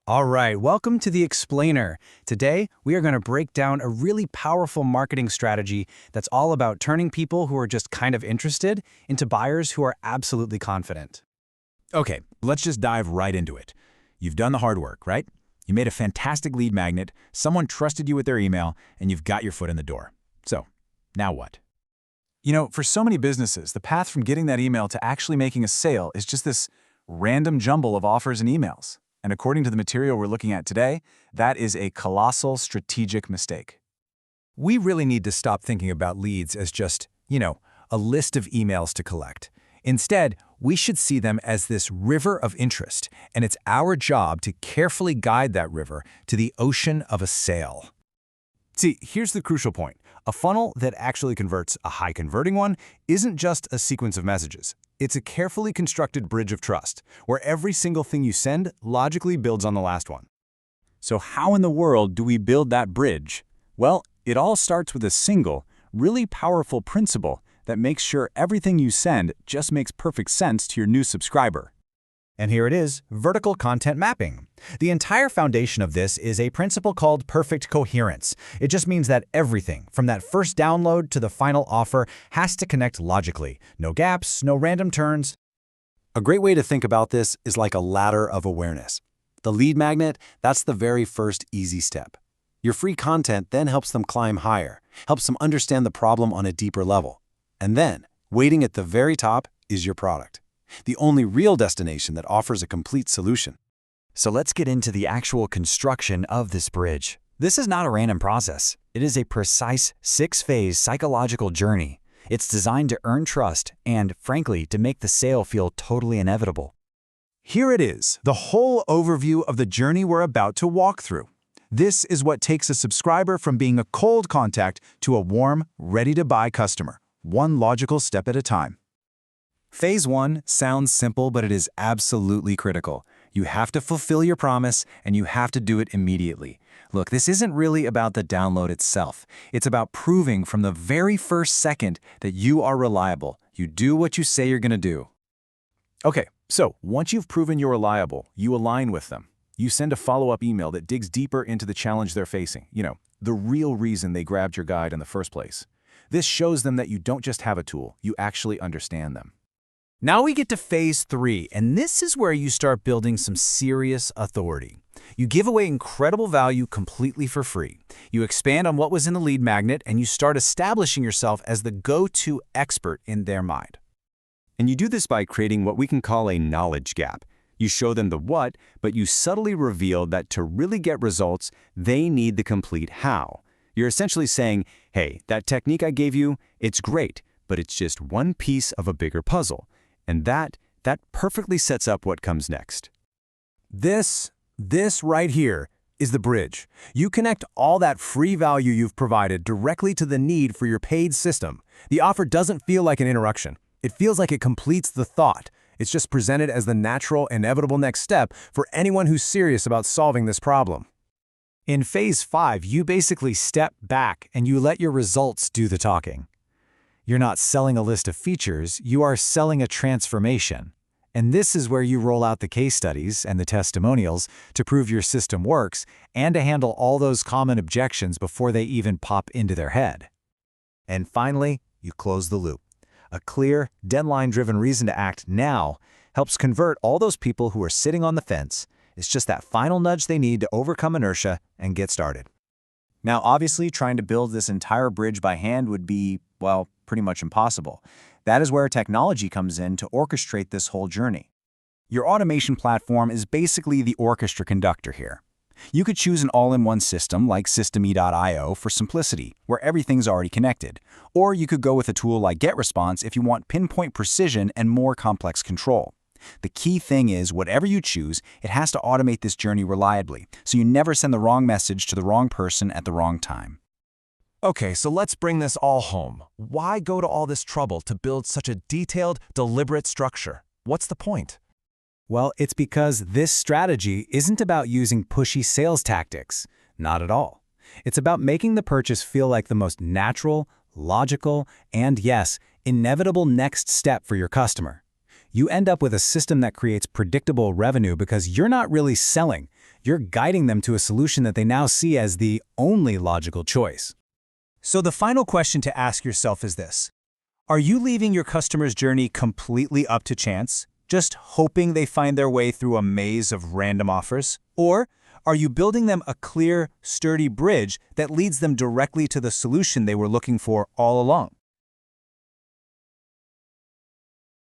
All right, welcome to The Explainer. Today, we are going to break down a really powerful marketing strategy that's all about turning people who are just kind of interested into buyers who are absolutely confident. Okay, let's just dive right into it. You've done the hard work, right? You made a fantastic lead magnet, someone trusted you with their email, and you've got your foot in the door. So, now what? For so many businesses, the path from getting that email to actually making a sale is just this random jumble of offers and emails. And according to the material we're looking at today, that is a colossal strategic mistake. We really need to stop thinking about leads as just, a list of emails to collect. Instead, we should see them as this river of interest, and it's our job to carefully guide that river to the ocean of a sale. See, here's the crucial point. A funnel that actually converts, a high-converting one, isn't just a sequence of messages. It's a carefully constructed bridge of trust, where every single thing you send logically builds on the last one. So how in the world do we build that bridge? Well, it all starts with a single, really powerful principle that makes sure everything you send just makes perfect sense to your new subscriber. And here it is, vertical content mapping. The entire foundation of this is a principle called perfect coherence. It just means that everything, from that first download to the final offer, has to connect logically. No gaps, no random turns. A great way to think about this is like a ladder of awareness. The lead magnet, that's the very first easy step. Your free content then helps them climb higher, helps them understand the problem on a deeper level. And then, waiting at the very top is your product. The only real destination that offers a complete solution. So let's get into the actual construction of this bridge. This is not a random process. It is a precise 6-phase psychological journey. It's designed to earn trust and, frankly, to make the sale feel totally inevitable. Here it is, the whole overview of the journey we're about to walk through. This is what takes a subscriber from being a cold contact to a warm, ready-to-buy customer, one logical step at a time. Phase 1 sounds simple, but it is absolutely critical. You have to fulfill your promise, and you have to do it immediately. Look, this isn't really about the download itself. It's about proving from the very first second that you are reliable. You do what you say you're going to do. Okay, so once you've proven you're reliable, you align with them. You send a follow-up email that digs deeper into the challenge they're facing, the real reason they grabbed your guide in the first place. This shows them that you don't just have a tool, you actually understand them. Now we get to phase 3, and this is where you start building some serious authority. You give away incredible value completely for free. You expand on what was in the lead magnet, and you start establishing yourself as the go-to expert in their mind. And you do this by creating what we can call a knowledge gap. You show them the what, but you subtly reveal that to really get results, they need the complete how. You're essentially saying, hey, that technique I gave you, it's great, but it's just one piece of a bigger puzzle. And that perfectly sets up what comes next. This right here is the bridge. You connect all that free value you've provided directly to the need for your paid system. The offer doesn't feel like an interruption. It feels like it completes the thought. It's just presented as the natural, inevitable next step for anyone who's serious about solving this problem. In phase 5, you basically step back and you let your results do the talking. You're not selling a list of features, you are selling a transformation. And this is where you roll out the case studies and the testimonials to prove your system works and to handle all those common objections before they even pop into their head. And finally, you close the loop. A clear, deadline-driven reason to act now helps convert all those people who are sitting on the fence. It's just that final nudge they need to overcome inertia and get started. Now, obviously, trying to build this entire bridge by hand would be, well, pretty much impossible. That is where technology comes in to orchestrate this whole journey. Your automation platform is basically the orchestra conductor here. You could choose an all-in-one system like Systeme.io for simplicity, where everything's already connected. Or you could go with a tool like GetResponse if you want pinpoint precision and more complex control. The key thing is, whatever you choose, it has to automate this journey reliably, so you never send the wrong message to the wrong person at the wrong time. Okay, so let's bring this all home. Why go to all this trouble to build such a detailed, deliberate structure? What's the point? Well, it's because this strategy isn't about using pushy sales tactics. Not at all. It's about making the purchase feel like the most natural, logical, and yes, inevitable next step for your customer. You end up with a system that creates predictable revenue because you're not really selling. You're guiding them to a solution that they now see as the only logical choice. So the final question to ask yourself is this. Are you leaving your customer's journey completely up to chance, just hoping they find their way through a maze of random offers? Or are you building them a clear, sturdy bridge that leads them directly to the solution they were looking for all along?